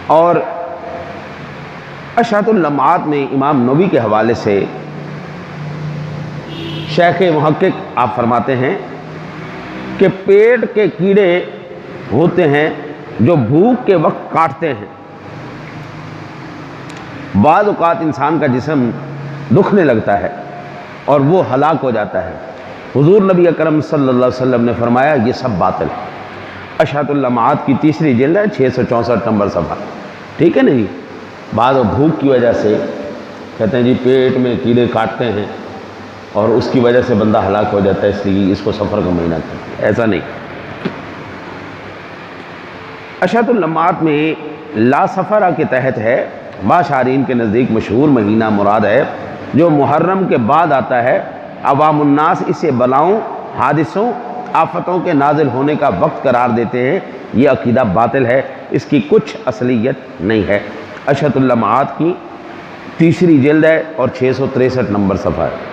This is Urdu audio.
اور اشعۃ اللمعات میں امام نووی کے حوالے سے شیخ محقق آپ فرماتے ہیں کہ پیٹ کے کیڑے ہوتے ہیں جو بھوک کے وقت کاٹتے ہیں، بعض اوقات انسان کا جسم دکھنے لگتا ہے اور وہ ہلاک ہو جاتا ہے۔ حضور نبی اکرم صلی اللہ علیہ وسلم نے فرمایا یہ سب باطل ہے۔ اشعۃ اللمعات کی تیسری جلد ہے، 664 نمبر صفحہ، ٹھیک ہے نا جی۔ بعض بھوک کی وجہ سے کہتے ہیں جی پیٹ میں کیڑے کاٹتے ہیں اور اس کی وجہ سے بندہ ہلاک ہو جاتا ہے، اس لیے اس کو سفر کا مہینہ کہتے ہیں، ایسا نہیں۔ اشعۃ اللمعات میں لا سفرہ کے تحت ہے، باشارین کے نزدیک مشہور مہینہ مراد ہے جو محرم کے بعد آتا ہے۔ عوام الناس اسے بلاؤں، حادثوں، آفتوں کے نازل ہونے کا وقت قرار دیتے ہیں۔ یہ عقیدہ باطل ہے، اس کی کچھ اصلیت نہیں ہے۔ اشعۃ اللمعات کی تیسری جلد ہے اور 663 نمبر صفحہ ہے۔